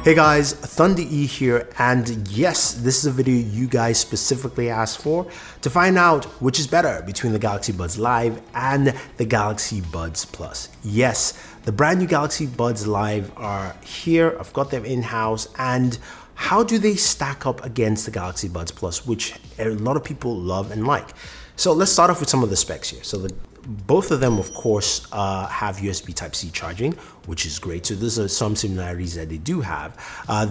Hey guys, Thunder E here, and yes, this is a video you guys specifically asked for to find out which is better between the Galaxy Buds Live and the Galaxy Buds Plus. Yes, the brand new Galaxy Buds Live are here. I've got them in-house, and how do they stack up against the Galaxy Buds Plus, which a lot of people love and like? So let's start off with some of the specs here. So both of them, of course, have USB Type-C charging, which is great. So these are some similarities that they do have.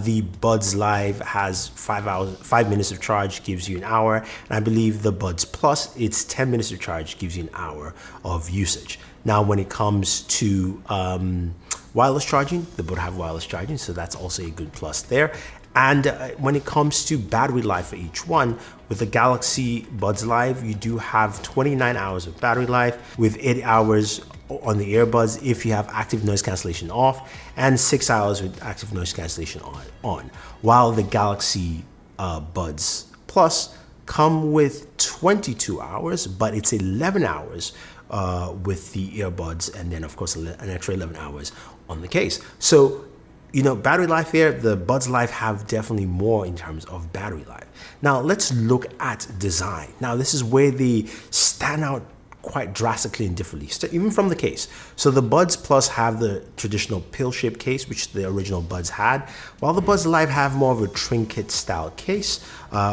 The Buds Live has 5 minutes of charge, gives you an hour. And I believe the Buds Plus, it's 10 minutes of charge, gives you an hour of usage. Now, when it comes to wireless charging, they both have wireless charging, so that's also a good plus there. And when it comes to battery life for each one, with the Galaxy Buds Live, you do have 29 hours of battery life with 8 hours on the earbuds if you have active noise cancellation off, and 6 hours with active noise cancellation on. While the Galaxy Buds Plus come with 22 hours, but it's 11 hours with the earbuds, and then of course an extra 11 hours on the case. So, you know, battery life here, the Buds Live have definitely more in terms of battery life. Now let's look at design. Now this is where they stand out quite drastically and differently, even from the case. So the Buds Plus have the traditional pill-shaped case, which the original Buds had, while the Buds Live have more of a trinket style case,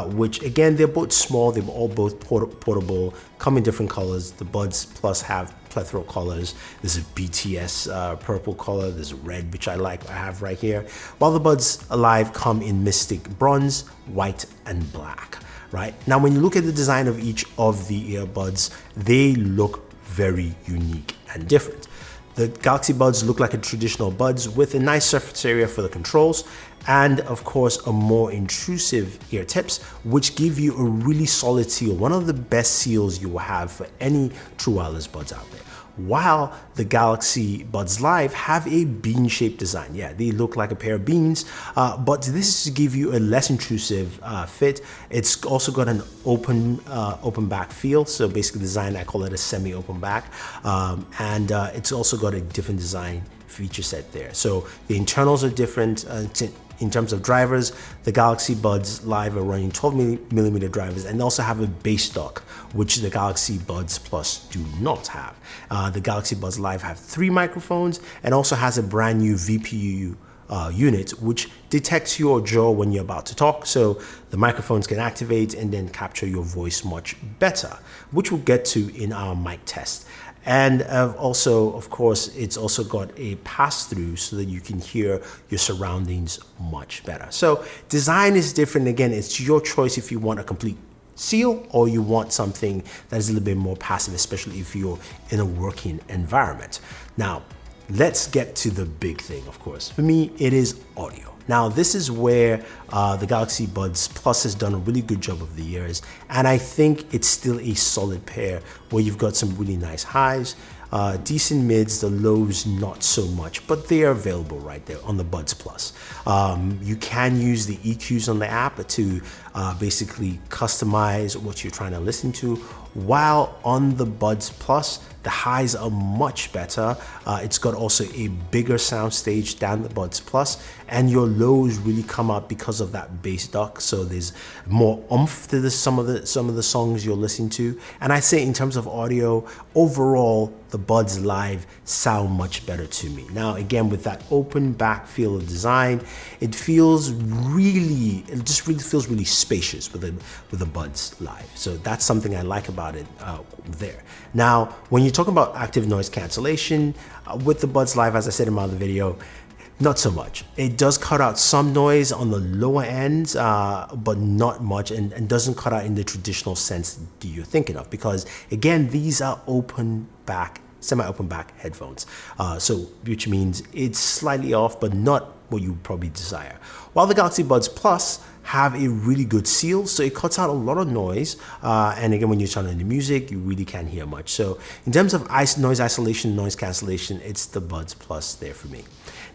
which again, they're both small, they're all both portable, come in different colors. The Buds Plus have plethora of colors. There's a BTS purple color, there's a red, which I have right here, while the Buds Live come in Mystic Bronze, white, and black. Right? Now, when you look at the design of each of the earbuds, they look very unique and different. The Galaxy Buds look like a traditional Buds with a nice surface area for the controls, and of course a more intrusive ear tips, which give you a really solid seal, one of the best seals you will have for any true wireless buds out there. While the Galaxy Buds Live have a bean-shaped design. Yeah, they look like a pair of beans, but this is to give you a less intrusive fit. It's also got an open back feel, so basically design, I call it a semi-open back, and it's also got a different design feature set there. So the internals are different. In terms of drivers, the Galaxy Buds Live are running 12mm drivers and also have a bass dock, which the Galaxy Buds Plus do not have. The Galaxy Buds Live have 3 microphones and also has a brand new VPU unit, which detects your jaw when you're about to talk, so the microphones can activate and then capture your voice much better, which we'll get to in our mic test. And also, of course, it's also got a pass-through so that you can hear your surroundings much better. So design is different. Again, it's your choice if you want a complete seal or you want something that is a little bit more passive, especially if you're in a working environment. Now, let's get to the big thing, of course. For me, it is audio. Now, this is where the Galaxy Buds Plus has done a really good job over the years, and I think it's still a solid pair where you've got some really nice highs, decent mids, the lows not so much, but they are available right there on the Buds Plus. You can use the EQs on the app to basically customize what you're trying to listen to, while on the Buds Plus, the highs are much better. It's got also a bigger sound stage than the Buds Plus, and your lows really come out because of that bass dock. So there's more oomph to some of the songs you're listening to. And I say in terms of audio, overall, the Buds Live sound much better to me. Now, again, with that open back feel of design, it just really feels really spacious with the Buds Live. So that's something I like about it there. Now, when you talk about active noise cancellation with the Buds Live, as I said in my other video, not so much. It does cut out some noise on the lower ends, but not much, and doesn't cut out in the traditional sense that you're thinking of, because again, these are semi-open back headphones. So which means it's slightly off, but not what you probably desire. While the Galaxy Buds Plus have a really good seal, so it cuts out a lot of noise, and again, when you're turning the music, you really can't hear much. So in terms of noise isolation, noise cancellation, it's the Buds Plus there for me.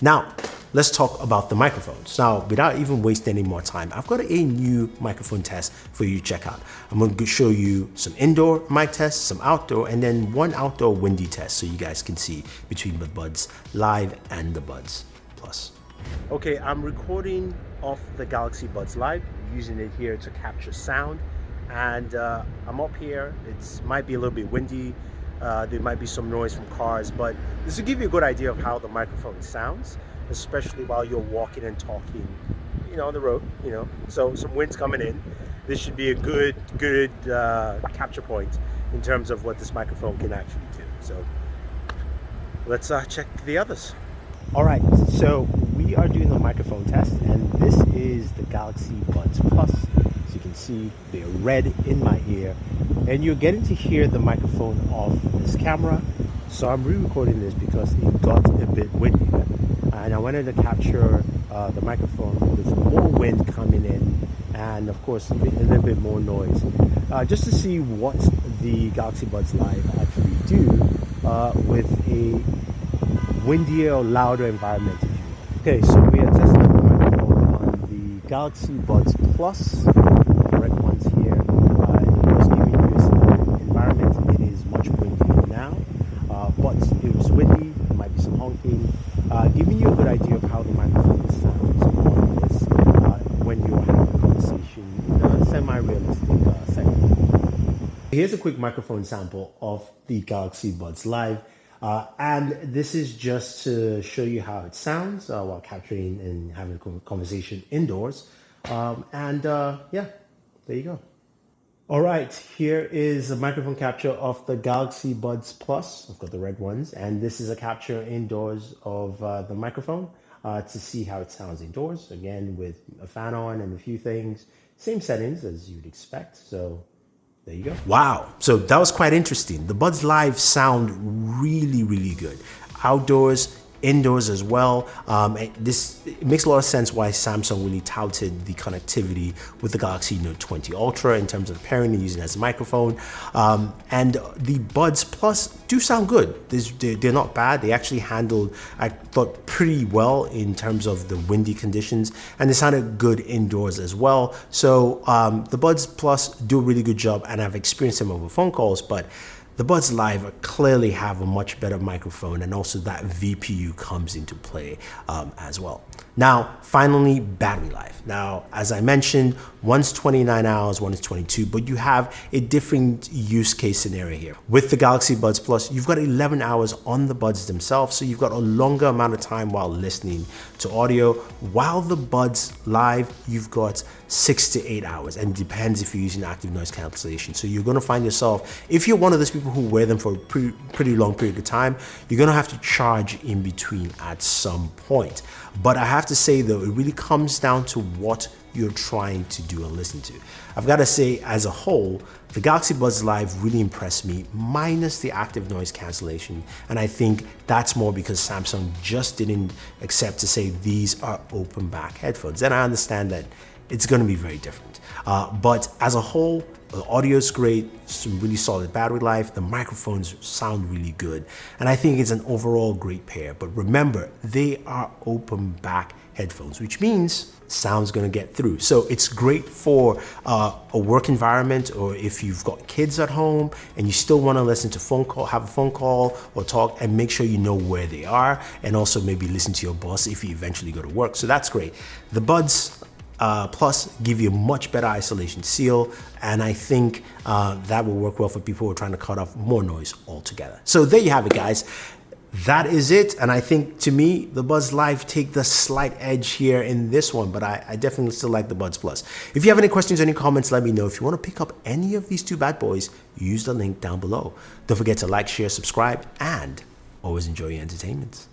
Now, let's talk about the microphones. Now, without even wasting any more time, I've got a new microphone test for you to check out. I'm going to show you some indoor mic tests, some outdoor, and then one outdoor windy test so you guys can see between the Buds Live and the Buds Plus. Okay, I'm recording off the Galaxy Buds Live, using it here to capture sound. And I'm up here. It might be a little bit windy. There might be some noise from cars, but this will give you a good idea of how the microphone sounds, especially while you're walking and talking, on the road, So some wind's coming in. This should be a good capture point in terms of what this microphone can actually do. So let's check the others. All right, so we are doing the microphone test, and this is the Galaxy Buds Plus. As you can see, they're red in my ear, and you're getting to hear the microphone off this camera. So I'm re-recording this because it got a bit windy, and I wanted to capture the microphone with more wind coming in, and of course a little bit more noise, just to see what the Galaxy Buds Live actually do with a windier or louder environment. Okay, so we are testing the microphone on the Galaxy Buds Plus, the red ones here. It was giving you a similar environment. It is much windier now, but it was windy. There might be some honking, giving you a good idea of how the microphone sounds on this when you're having a conversation in a semi-realistic setting. Here's a quick microphone sample of the Galaxy Buds Live. And this is just to show you how it sounds while capturing and having a conversation indoors. Yeah, there you go. All right, here is a microphone capture of the Galaxy Buds Plus. I've got the red ones, and this is a capture indoors of the microphone to see how it sounds indoors. Again, with a fan on and a few things, same settings as you'd expect. So there you go. Wow. So that was quite interesting. The Buds Live sound really good. Outdoors, indoors as well. It makes a lot of sense why Samsung really touted the connectivity with the Galaxy Note 20 Ultra in terms of pairing and using it as a microphone. And the Buds Plus do sound good. They're not bad. They actually handled, I thought, pretty well in terms of the windy conditions, and they sounded good indoors as well. So the Buds Plus do a really good job, and I've experienced them over phone calls, but the Buds Live clearly have a much better microphone, and also that VPU comes into play as well. Now, finally, battery life. Now, as I mentioned, one's 29 hours, one is 22, but you have a different use case scenario here. With the Galaxy Buds Plus, you've got 11 hours on the buds themselves, so you've got a longer amount of time while listening to audio. While the Buds Live, you've got 6 to 8 hours, and it depends if you're using active noise cancellation. So you're gonna find yourself, if you're one of those people who wear them for a pretty long period of time, you're gonna have to charge in between at some point. But I have to say though, it really comes down to what you're trying to do and listen to. I've got to say, as a whole, the Galaxy Buds Live really impressed me, minus the active noise cancellation. And I think that's more because Samsung just didn't accept to say these are open back headphones. And I understand that it's going to be very different. But as a whole, the audio is great, some really solid battery life, the microphones sound really good, and I think it's an overall great pair. But remember, they are open back headphones, which means sound's gonna get through. So it's great for a work environment, or if you've got kids at home and you still wanna listen to have a phone call or talk, and make sure you know where they are, and also maybe listen to your boss if you eventually go to work. So that's great. The Buds Plus give you a much better isolation seal, and I think that will work well for people who are trying to cut off more noise altogether. So there you have it, guys. That is it, and I think, to me, the Buds Live take the slight edge here in this one, but I definitely still like the Buds Plus. If you have any questions or any comments, let me know. If you want to pick up any of these two bad boys, use the link down below. Don't forget to like, share, subscribe, and always enjoy your entertainment.